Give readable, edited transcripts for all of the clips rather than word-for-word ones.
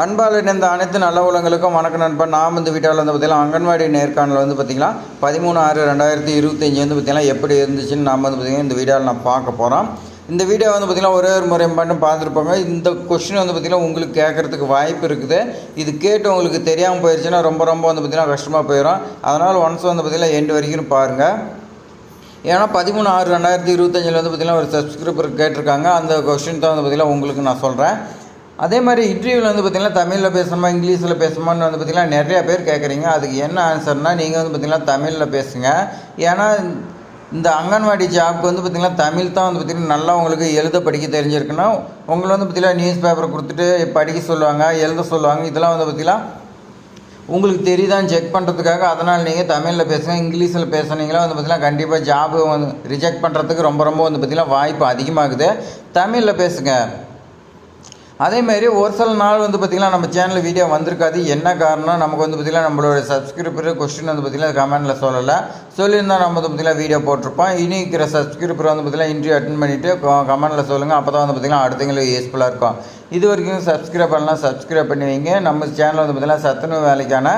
அன்பால் இணைந்த அனைத்து நல்ல உலகங்களுக்கும் வணக்கம் நண்பன். நாம் இந்த வீடியோவில் வந்து பார்த்திங்கன்னா அங்கன்வாடி நேர்காணல் வந்து பார்த்திங்கன்னா 13/6/2025 வந்து பார்த்திங்கன்னா எப்படி இருந்துச்சுன்னு நாம் வந்து பார்த்திங்கன்னா இந்த வீடியோவில் நான் பார்க்க போகிறோம். இந்த வீடியோ வந்து பார்த்திங்கன்னா ஒரே ஒரு முறை மட்டும் பார்த்துருப்பாங்க. இந்த கொஸ்டின் வந்து பார்த்திங்கன்னா உங்களுக்கு கேட்குறதுக்கு வாய்ப்பு இருக்குது. இது கேட்டு உங்களுக்கு தெரியாமல் போயிடுச்சுன்னா ரொம்ப வந்து பார்த்திங்கன்னா கஷ்டமாக போயிடும். அதனால் ஒன்ஸ் வந்து பார்த்திங்கன்னா எண்டு வரைக்கும் பாருங்கள். ஏன்னா 13/6/2025 வந்து பார்த்திங்கன்னா ஒரு சப்ஸ்கிரைபர் கேட்டிருக்காங்க. அந்த கொஸ்டின் தான் வந்து பார்த்திங்கன்னா உங்களுக்கு நான் சொல்கிறேன். அதே மாதிரி இன்டர்வியூவில் வந்து பார்த்திங்கன்னா தமிழில் பேசணுமா இங்கிலீஷில் பேசணுமான்னு வந்து பார்த்திங்கன்னா நிறையா பேர் கேட்குறீங்க. அதுக்கு என்ன ஆன்சர்னால் நீங்கள் வந்து பார்த்திங்கன்னா தமிழில் பேசுங்க. ஏன்னா இந்த அங்கன்வாடி ஜாப்க்கு வந்து பார்த்திங்கன்னா தமிழ் தான் வந்து பார்த்திங்கன்னா நல்லா உங்களுக்கு எழுத படிக்க தெரிஞ்சிருக்குன்னா உங்களை வந்து பார்த்திங்கன்னா நியூஸ் பேப்பர் கொடுத்துட்டு படிக்க சொல்லுவாங்க, எழுத சொல்லுவாங்க. இதெல்லாம் வந்து பார்த்திங்கன்னா உங்களுக்கு தெரியுதான்னு செக் பண்ணுறதுக்காக. அதனால் நீங்கள் தமிழில் பேசுங்க. இங்கிலீஷில் பேசுனீங்களா வந்து பார்த்திங்கன்னா கண்டிப்பாக ஜாபு வந்து ரிஜெக்ட் பண்ணுறதுக்கு ரொம்ப வந்து பார்த்திங்கன்னா வாய்ப்பு அதிகமாகுது. தமிழில் பேசுங்க. அதேமாரி ஒரு சில நாள் வந்து பார்த்திங்கன்னா நம்ம சேனலில் வீடியோ வந்திருக்காது. என்ன காரணம், நமக்கு வந்து பார்த்திங்கன்னா நம்மளோட சப்ஸ்கிரைபர் கொஸ்டின் வந்து பார்த்திங்கன்னா கமெண்ட்டில் சொல்லலை. சொல்லியிருந்தால் நம்ம வந்து பார்த்திங்கன்னா வீடியோ போட்டிருப்போம். இனி இருக்கிற சப்ஸ்கிரைபர் வந்து பார்த்திங்கன்னா இன்டர்வியூ அட்டன் பண்ணிவிட்டு கமெண்ட்டில் சொல்லுங்கள். அப்போ தான் வந்து பார்த்திங்கன்னா அடுத்தவங்களுக்கு யூஸ்ஃபுல்லாக இருக்கும். இது வரைக்கும் சப்ஸ்கிரைப் பண்ணலாம், சப்ஸ்கிரைப் பண்ணி வைங்க. நம்ம சேனலில் வந்து பார்த்திங்கன்னா சத்துணவு வேலைக்கான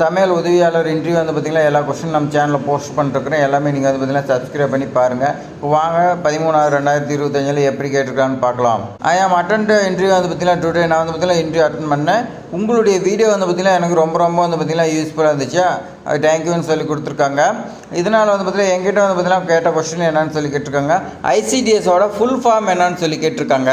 சமையல் உதவியாளர் இன்டர்வியூ வந்து பார்த்திங்கன்னா எல்லா கொஸ்டின் நம்ம சேனலில் போஸ்ட் பண்ணிருக்கிறேன். எல்லாமே நீங்கள் வந்து பார்த்திங்கன்னா சப்ஸ்கிரைப் பண்ணி பாருங்கள். இப்போ வாங்க 13/6/2025 எப்படி கேட்டிருக்கான்னு பார்க்கலாம். ஐ ஆம் அட்டெண்ட் இன்டர்வியூ வந்து பார்த்திங்கன்னா டுடே நான் வந்து பார்த்திங்கன்னா இன்டர்வியூ அட்டன் பண்ணேன். உங்களுடைய வீடியோ வந்து பார்த்திங்கன்னா எனக்கு ரொம்ப வந்து பார்த்திங்கன்னா யூஸ்ஃபுல்லாக இருந்துச்சு. அது தேங்க்யூன்னு சொல்லி கொடுத்துருக்காங்க. இதனால் வந்து பார்த்திங்கன்னா எங்கிட்ட வந்து பார்த்திங்கன்னா கேட்ட கொஸ்டின் என்னன்னு சொல்லி கேட்டிருக்காங்க. ஐசிடிஎஸோட ஃபுல் ஃபார்ம் என்னன்னு சொல்லி கேட்டிருக்காங்க.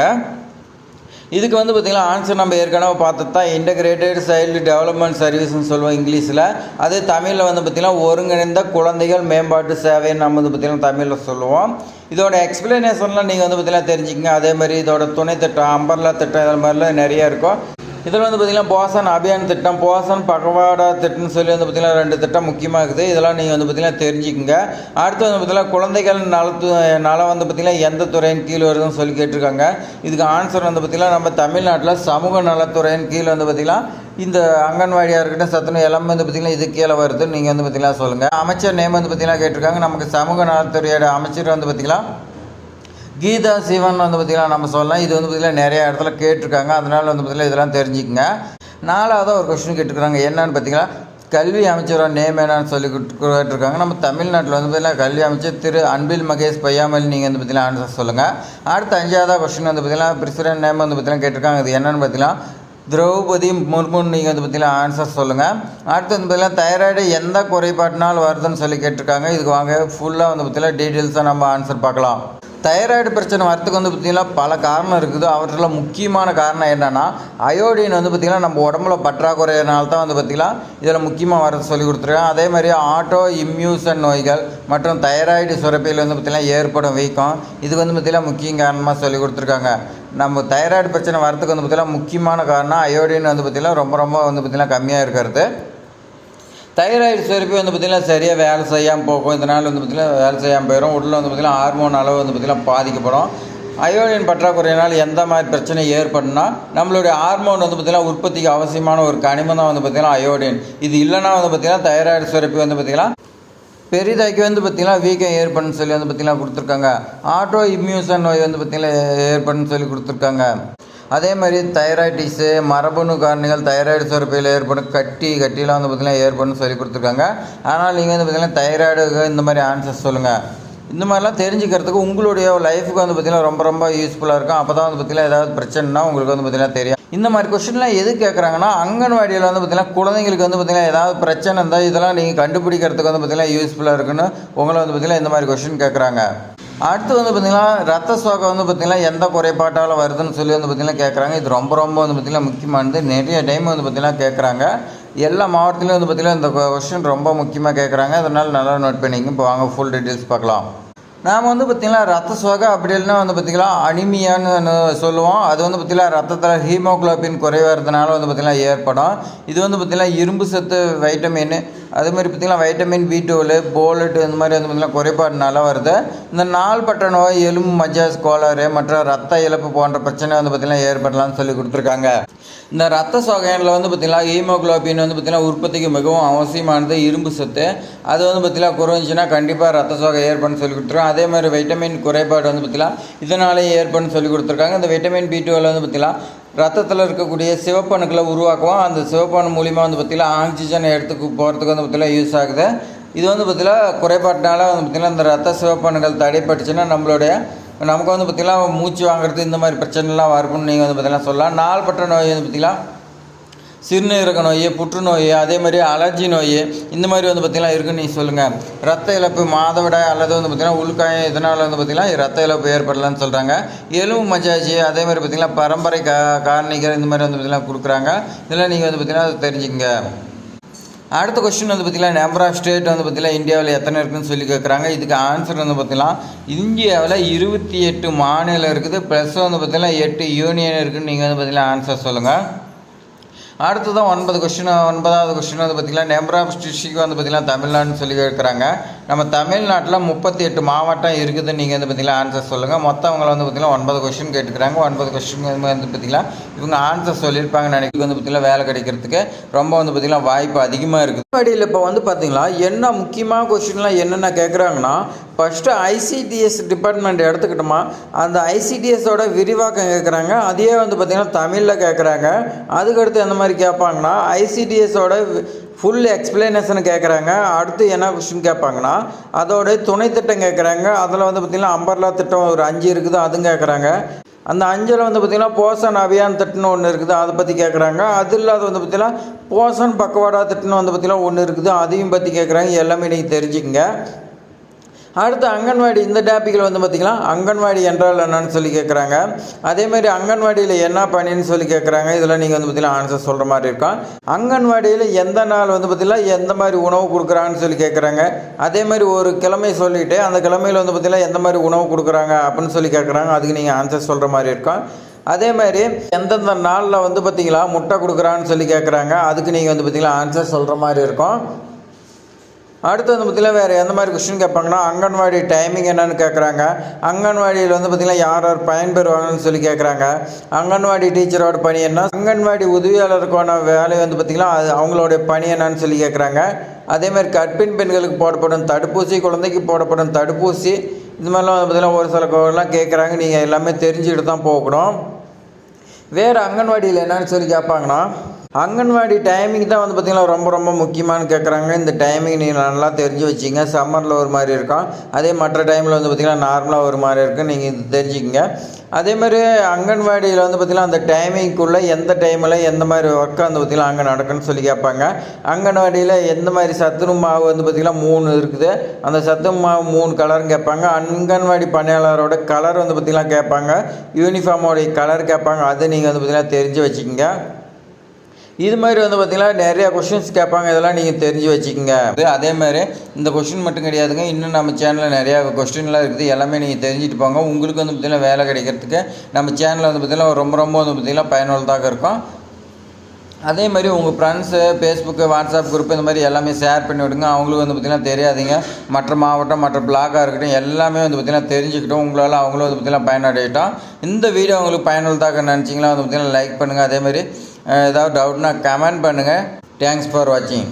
இதுக்கு வந்து பார்த்திங்கன்னா ஆன்சர் நம்ம ஏற்கனவே பார்த்து தான் இன்டகிரேட்டட் சைல்டு டெவலப்மெண்ட் சர்வீஸ்ன்னு சொல்லுவோம் இங்கிலீஷில். அது தமிழில் வந்து பார்த்திங்கன்னா ஒருங்கிணைந்த குழந்தைகள் மேம்பாட்டு சேவைன்னு நம்ம வந்து பார்த்திங்கன்னா தமிழில் சொல்லுவோம். இதோட எக்ஸ்பிளனேஷன்லாம் நீங்கள் வந்து பார்த்திங்கன்னா தெரிஞ்சுக்கங்க. அதே மாதிரி இதோட துணை திட்டம், அம்பர்லா திட்டம், இது மாதிரிலாம் நிறையா இருக்கும். இதில் வந்து பார்த்திங்கன்னா போஷன் அபியான் திட்டம், போஷன் பகவாடா திட்டம்னு சொல்லி வந்து பார்த்திங்கன்னா 2 திட்டம் முக்கியமாக இருக்குது. இதெல்லாம் நீங்கள் வந்து பார்த்திங்கன்னா தெரிஞ்சுக்கங்க. அடுத்து வந்து பார்த்திங்கன்னா குழந்தைகள் நலம் வந்து பார்த்திங்கன்னா எந்த துறையின் கீழ் வருதுன்னு சொல்லி கேட்டிருக்காங்க. இதுக்கு ஆன்சர் வந்து பார்த்திங்கன்னா நம்ம தமிழ்நாட்டில் சமூக நலத்துறையின் கீழ் வந்து பார்த்திங்கன்னா இந்த அங்கன்வாடியாக இருக்கட்டும் சத்துணவு எல்லாமே வந்து பார்த்திங்கன்னா இது கீழே வருதுன்னு நீங்கள் வந்து பார்த்திங்கன்னா சொல்லுங்கள். அமைச்சர் நேம் வந்து பார்த்திங்கன்னா கேட்டிருக்காங்க. நமக்கு சமூக நலத்துறையோட அமைச்சர் வந்து பார்த்திங்கன்னா கீதா சிவன் வந்து பார்த்திங்கன்னா நம்ம சொல்லலாம். இது வந்து பார்த்திங்கன்னா நிறைய இடத்துல கேட்டிருக்காங்க. அதனால் வந்து பார்த்திங்கன்னா இதெல்லாம் தெரிஞ்சுக்கங்க. 4வது ஒரு கொஸ்டின் கேட்டிருக்காங்க. என்னன்னு பார்த்திங்கன்னா கல்வி அமைச்சரோட நேம் என்னன்னு சொல்லி கேட்டிருக்காங்க. நம்ம தமிழ்நாட்டில் வந்து பார்த்திங்கன்னா கல்வி அமைச்சர் திரு அன்பில் மகேஷ் பொய்யாமல் நீங்கள் வந்து பார்த்திங்கன்னா ஆன்சர் சொல்லுங்கள். அடுத்த 5வது கொஸ்டின் வந்து பார்த்திங்கன்னா பிரசிடென்ட் நேம் வந்து பார்த்திங்கன்னா கேட்டிருக்காங்க. இது என்னென்னு பார்த்திங்கன்னா திரௌபதி முர்முன்னு நீங்கள் வந்து பார்த்திங்கன்னா ஆன்சர் சொல்லுங்கள். அடுத்து வந்து பார்த்திங்கன்னா தைராய்டு எந்த குறைபாட்டினால் வருதுன்னு சொல்லி கேட்டிருக்காங்க. இதுக்கு வாங்க ஃபுல்லாக வந்து பார்த்திங்கன்னா டீட்டெயில்ஸாக நம்ம ஆன்சர் பார்க்கலாம். தைராய்டு பிரச்சனை வரத்துக்கு வந்து பார்த்திங்கன்னா பல காரணம் இருக்குது. அவற்றில் முக்கியமான காரணம் என்னென்னா அயோடின் வந்து பார்த்திங்கன்னா நம்ம உடம்புல பற்றாக்குறையினால தான் வந்து பார்த்திங்கன்னா இதில் முக்கியமாக வரது சொல்லி கொடுத்துருக்காங்க. அதே மாதிரி ஆட்டோ இம்யூசன் நோய்கள் மற்றும் தைராய்டு சுரப்பியில் வந்து பார்த்திங்கன்னா ஏற்படும் வீக்கம், இதுக்கு வந்து பார்த்திங்கன்னா முக்கிய காரணமாக சொல்லி கொடுத்துருக்காங்க. நம்ம தைராய்டு பிரச்சனை வரத்துக்கு வந்து பார்த்திங்கன்னா முக்கியமான காரணம் அயோடின் வந்து பார்த்திங்கன்னா ரொம்ப வந்து பார்த்திங்கன்னா கம்மியாக இருக்கிறது. தைராய்டு சுரப்பி வந்து பார்த்திங்கன்னா சரியாக வேலை செய்யாமல் போகும். இதனால் வந்து பார்த்திங்கன்னா வேலை செய்யாமல் போயிடும். உடலில் வந்து பார்த்திங்கன்னா ஹார்மோன் அளவு வந்து பார்த்திங்கன்னா பாதிக்கப்படும். அயோடின் பற்றாக்குறையினால் எந்த மாதிரி பிரச்சனை ஏற்படும்னா நம்மளுடைய ஹார்மோன் வந்து பார்த்திங்கன்னா உற்பத்திக்கு அவசியமான ஒரு கனிமம் தான் வந்து பார்த்திங்கன்னா அயோடின். இது இல்லைனா வந்து பார்த்திங்கன்னா தைராய்டு சுரப்பி வந்து பார்த்திங்கன்னா பெரிதாக்கி வந்து பார்த்திங்கன்னா வீக்கம் ஏற்படுன்னு சொல்லி வந்து பார்த்திங்கன்னா கொடுத்துருக்காங்க. ஆட்டோ இம்யூசன் நோய் வந்து பார்த்திங்கன்னா ஏற்படுன்னு சொல்லி கொடுத்துருக்காங்க. அதே மாதிரி தைராய்டிஸு மரபணு காரணிகள் தைராய்டு சுரப்பியில் ஏற்படும் கட்டிலாம் வந்து பார்த்திங்கன்னா ஏற்படும்னு சொல்லி கொடுத்துருக்காங்க. அதனால் நீங்கள் வந்து பார்த்திங்கன்னா தைராய்டுக்கு இந்த மாதிரி ஆன்சர் சொல்லுங்கள். இந்த மாதிரிலாம் தெரிஞ்சுக்கிறதுக்கு உங்களுடைய லைஃபுக்கு வந்து பார்த்திங்கன்னா ரொம்ப யூஸ்ஃபுல்லாக இருக்கும். அப்போ தான் வந்து பார்த்திங்கன்னா ஏதாவது பிரச்சனைனா உங்களுக்கு வந்து பார்த்திங்கன்னா தெரியும். இந்த மாதிரி கொஸ்டின்லாம் எது கேட்குறாங்கன்னா அங்கன்வாடியில் வந்து பார்த்திங்கன்னா குழந்தைங்களுக்கு வந்து பார்த்திங்கன்னா ஏதாவது பிரச்சனை இருந்தால் இதெல்லாம் நீங்கள் கண்டுபிடிக்கிறதுக்கு வந்து பார்த்திங்கன்னா யூஸ்ஃபுல்லாக இருக்குன்னு உங்களை வந்து பார்த்திங்கன்னா இந்த மாதிரி கொஸ்டின் கேட்குறாங்க. அடுத்து வந்து பார்த்திங்கன்னா ரத்த சோகை வந்து பார்த்திங்கன்னா எந்த குறைபாட்டால் வருதுன்னு சொல்லி வந்து பார்த்திங்கன்னா கேட்குறாங்க. இது ரொம்ப வந்து பார்த்திங்கன்னா முக்கியமானது. நிறைய டைம் வந்து பார்த்திங்கன்னா கேட்குறாங்க. எல்லா மாவட்டத்துலையும் வந்து பார்த்திங்கன்னா இந்த கொஸ்டின் ரொம்ப முக்கியமாக கேட்குறாங்க. அதனால் நல்லா நோட் பண்ணிங்க. இப்போ வாங்க ஃபுல் டீட்டெயில்ஸ் பார்க்கலாம். நாம் வந்து பார்த்திங்கன்னா ரத்த சோகை அப்படி இல்லைன்னா வந்து பார்த்திங்கன்னா அனிமியான்னு சொல்லுவோம். அது வந்து பார்த்திங்கன்னா ரத்தத்தில் ஹீமோக்ளோபின் குறைவறதுனால வந்து பார்த்திங்கன்னா ஏற்படும். இது வந்து பார்த்திங்கன்னா இரும்பு சத்து வைட்டமின் அதே மாதிரி பார்த்திங்கன்னா வைட்டமின் B12 போலட் இந்த மாதிரி வந்து பார்த்திங்கன்னா குறைபாடுனால வருது. இந்த நாள்பட்ட நோய் எலும்பு மஜ்ஜாஸ் கோளாறு மற்றும் ரத்த இழப்பு போன்ற பிரச்சனை வந்து பார்த்திங்கன்னா ஏற்படலாம்னு சொல்லி கொடுத்துருக்காங்க. இந்த ரத்த சோகையில் வந்து பார்த்திங்கன்னா ஹீமோக்ளோபின் வந்து பார்த்திங்கன்னா உற்பத்திக்கு மிகவும் அவசியமானது இரும்பு சத்து. அது வந்து பார்த்திங்கன்னா குறைஞ்சின்னா கண்டிப்பாக ரத்த சோகை ஏற்படுன்னு சொல்லி கொடுத்துருக்காங்க. அதே மாதிரி வைட்டமின் குறைபாடு வந்து பார்த்திங்கன்னா இதனாலே ஏற்படுன்னு சொல்லி கொடுத்துருக்காங்க. இந்த வைட்டமின் B12 வந்து பார்த்திங்கன்னா ரத்தத்தில் இருக்கக்கூடிய சிவப்பணுக்களை உருவாக்குவோம். அந்த சிவப்பணு மூலிமா வந்து பார்த்திங்கன்னா ஆக்சிஜன் எடுத்துக்கு போகிறதுக்கு வந்து பார்த்திங்கன்னா யூஸ் ஆகுது. இது வந்து பார்த்திங்கன்னா குறைபாட்டினால வந்து பார்த்திங்கன்னா இந்த ரத்த சிவப்பணுக்கள் தடைப்பட்டுச்சுன்னா நமக்கு வந்து பார்த்திங்கன்னா மூச்சு வாங்குறது இந்த மாதிரி பிரச்சனைலாம் வரும்னு நீங்கள் வந்து பார்த்திங்கன்னா சொல்லலாம். நாள்பட்ட நோய் வந்து பார்த்திங்கன்னா சிறுநீரக நோய், புற்றுநோய், அதே மாதிரி அலர்ஜி நோய் இந்த மாதிரி வந்து பார்த்திங்கன்னா இருக்குன்னு நீங்கள் சொல்லுங்கள். ரத்த இழப்பு, மாதவிடாய் அல்லது வந்து பார்த்திங்கன்னா உள்காயம் இதனால் வந்து பார்த்திங்கன்னா ரத்த இழப்பு ஏற்படலான்னு சொல்கிறாங்க. எலும்பு மஜாஜி அதே மாதிரி பார்த்திங்கன்னா பரம்பரை காரணிகள் இந்த மாதிரி வந்து பார்த்திங்கன்னா கொடுக்குறாங்க. இதெல்லாம் நீங்கள் வந்து பார்த்திங்கன்னா அதை தெரிஞ்சுங்க. அடுத்த கொஸ்டின் வந்து பார்த்திங்கன்னா நம்பர் ஆஃப் ஸ்டேட் வந்து பார்த்திங்கன்னா இந்தியாவில் எத்தனை இருக்குதுன்னு சொல்லி கேட்குறாங்க. இதுக்கு ஆன்சர் வந்து பார்த்திங்கன்னா இந்தியாவில் 28 மாநிலம் இருக்குது, ப்ளஸ் வந்து பார்த்திங்கன்னா 8 யூனியன் இருக்குதுன்னு நீங்கள் வந்து பார்த்திங்கன்னா ஆன்சர் சொல்லுங்கள். அடுத்ததான் 9வது கொஸ்டின் வந்து பார்த்திங்கன்னா நம்பர் ஆஃப் டிஸ்ட்ரிக்ட் வந்து பார்த்திங்கன்னா தமிழ்நாடுன்னு சொல்லி கேட்குறாங்க. நம்ம தமிழ்நாட்டில் 38 மாவட்டம் இருக்குதுன்னு நீங்கள் வந்து பார்த்திங்கன்னா ஆன்சர் சொல்லுங்கள். மொத்தம் அவங்கள வந்து பார்த்திங்கன்னா 9 கொஸ்டின் கேட்டுக்கிறாங்க. 9 கொஸ்டின் வந்து பார்த்திங்கன்னா இவங்க ஆன்சர் சொல்லியிருப்பாங்க நினைக்கிறது வந்து பார்த்திங்கன்னா வேலை கிடைக்கிறதுக்கு ரொம்ப வந்து பார்த்திங்கன்னா வாய்ப்பு அதிகமாக இருக்குது. அடியில் இப்போ வந்து பார்த்திங்கன்னா என்ன முக்கியமான கொஸ்டின்லாம் என்னென்ன கேட்குறாங்கன்னா, ஃபஸ்ட்டு ஐசிடிஎஸ் டிபார்ட்மெண்ட் எடுத்துக்கிட்டோமா, அந்த ஐசிடிஎஸோட விரிவாக்கம் கேட்குறாங்க. அதே வந்து பார்த்திங்கன்னா தமிழில் கேட்குறாங்க. அதுக்கடுத்து எந்த மாதிரி கேட்பாங்கன்னா ஐசிடிஎஸோட ஃபுல் எக்ஸ்பிளனேஷன் கேட்குறாங்க. அடுத்து என்ன கொஸ்டின் கேட்பாங்கன்னா அதோட துணை திட்டம் கேட்குறாங்க. அதில் வந்து பார்த்திங்கன்னா அம்பர்லா திட்டம் ஒரு 5 இருக்குது, அதுவும் கேட்குறாங்க. அந்த 5ல் வந்து பார்த்திங்கன்னா போஷன் அபியான் திட்டம்னு ஒன்று இருக்குது, அதை பற்றி கேட்குறாங்க. அது இல்லாத வந்து பார்த்திங்கன்னா போஷன் பக்கவாடா திட்டம்னு வந்து பார்த்திங்கன்னா ஒன்று இருக்குது, அதையும் பற்றி கேட்குறாங்க. எல்லாமே நீங்கள் தெரிஞ்சுக்கங்க. அடுத்து அங்கன்வாடி இந்த டாப்பிக்கில் வந்து பார்த்திங்கன்னா அங்கன்வாடி என்றால் என்னன்னு சொல்லி கேட்குறாங்க. அதேமாதிரி அங்கன்வாடியில் என்ன பண்ணின்னு சொல்லி கேட்குறாங்க. இதில் நீங்கள் வந்து பார்த்திங்கன்னா ஆன்சர் சொல்கிற மாதிரி இருக்கும். அங்கன்வாடியில் எந்த நாள் வந்து பார்த்திங்கன்னா எந்த மாதிரி உணவு கொடுக்குறாங்கன்னு சொல்லி கேட்குறாங்க. அதே மாதிரி ஒரு கிழமை சொல்லிவிட்டு அந்த கிழமையில் வந்து பார்த்திங்கன்னா எந்த மாதிரி உணவு கொடுக்குறாங்க அப்படின்னு சொல்லி கேட்குறாங்க. அதுக்கு நீங்கள் ஆன்சர் சொல்கிற மாதிரி இருக்கும். அதே மாதிரி எந்தெந்த நாளில் வந்து பார்த்திங்களா முட்டை கொடுக்குறான்னு சொல்லி கேட்குறாங்க. அதுக்கு நீங்கள் வந்து பார்த்திங்கன்னா ஆன்சர் சொல்கிற மாதிரி இருக்கும். அடுத்து வந்து பார்த்திங்கன்னா வேறு எந்த மாதிரி கொஸ்டின் கேட்பாங்கன்னா அங்கன்வாடி டைமிங் என்னென்னு கேட்குறாங்க. அங்கன்வாடியில் வந்து பார்த்திங்கன்னா யார் யார் பயன்பெறுவாங்கன்னு சொல்லி கேட்குறாங்க. அங்கன்வாடி டீச்சரோட பணி என்ன, அங்கன்வாடி உதவியாளருக்கான வேலை வந்து பார்த்திங்கன்னா அது அவங்களுடைய பணி என்னன்னு சொல்லி கேட்குறாங்க. அதேமாதிரி கர்ப்பிணி பெண்களுக்கு போடப்படும் தடுப்பூசி, குழந்தைக்கு போடப்படும் தடுப்பூசி, இது மாதிரிலாம் வந்து பார்த்திங்கன்னா ஒரு சில கோவெல்லாம் கேட்குறாங்க. நீங்கள் எல்லாமே தெரிஞ்சுக்கிட்டு தான் போகணும். வேறு அங்கன்வாடியில் என்னன்னு சொல்லி கேட்பாங்கன்னா அங்கன்வாடி டைமிங் தான் வந்து பார்த்திங்கன்னா ரொம்ப ரொம்ப முக்கியமானு கேட்குறாங்க. இந்த டைமிங் நீங்கள் நல்லா தெரிஞ்சு வச்சிங்க. சம்மரில் ஒரு மாதிரி இருக்கும், அதே மற்ற டைமில் வந்து பார்த்திங்கன்னா நார்மலாக ஒரு மாதிரி இருக்குது, நீங்கள் இது தெரிஞ்சுக்கங்க. அதேமாதிரி அங்கன்வாடியில் வந்து பார்த்திங்கன்னா அந்த டைமிங்குள்ளே எந்த டைமில் எந்த மாதிரி ஒர்க்கு வந்து பார்த்திங்கன்னா அங்கே நடக்குன்னு சொல்லி கேட்பாங்க. அங்கன்வாடியில் எந்த மாதிரி சத்துணவு மாவு வந்து பார்த்திங்கன்னா 3 இருக்குது, அந்த சத்துணவு மாவு 3 கலர்னு கேட்பாங்க. அங்கன்வாடி பணியாளரோட கலர் வந்து பார்த்திங்கன்னா கேட்பாங்க. யூனிஃபார்மோடைய கலர் கேட்பாங்க. அது நீங்கள் வந்து பார்த்திங்கன்னா தெரிஞ்சு வச்சுக்கோங்க. இது மாதிரி வந்து பார்த்திங்கன்னா நிறையா கொஷின்ஸ் கேட்பாங்க. இதெல்லாம் நீங்கள் தெரிஞ்சு வச்சுக்கோங்க. அதே மாதிரி இந்த கொஷின் மட்டும் கிடையாதுங்க, இன்னும் நம்ம சேனலில் நிறையா கொஸ்டின்லாம் இருக்குது. எல்லாமே நீங்கள் தெரிஞ்சுட்டு போங்க. உங்களுக்கு வந்து பார்த்திங்கன்னா வேலை கிடைக்கிறதுக்கு நம்ம சேனலில் வந்து பார்த்திங்கன்னா ரொம்ப வந்து பார்த்திங்கன்னா பயனுள்ளதாக இருக்கும். அதே மாதிரி உங்கள் ஃப்ரெண்ட்ஸு, ஃபேஸ்புக்கு, வாட்ஸ்அப் குரூப் இந்த மாதிரி எல்லாமே ஷேர் பண்ணி விடுங்க. அவங்களுக்கு வந்து பார்த்திங்கன்னா தெரியாதீங்க. மற்ற மாவட்டம், மற்ற பிளாக்காக இருக்கட்டும், எல்லாமே வந்து பார்த்திங்கன்னா தெரிஞ்சுக்கிட்டோம். உங்களால் அவங்களும் வந்து பார்த்திங்கன்னா பயனடையிட்டோம். இந்த வீடியோ உங்களுக்கு பயனுள்ளதாக நினச்சிங்களா வந்து பார்த்திங்கன்னா லைக் பண்ணுங்கள். அதேமாதிரி ஏதாவது டவுட்னா கமெண்ட் பண்ணுங்கள். தேங்க்ஸ் ஃபார் வாட்சிங்.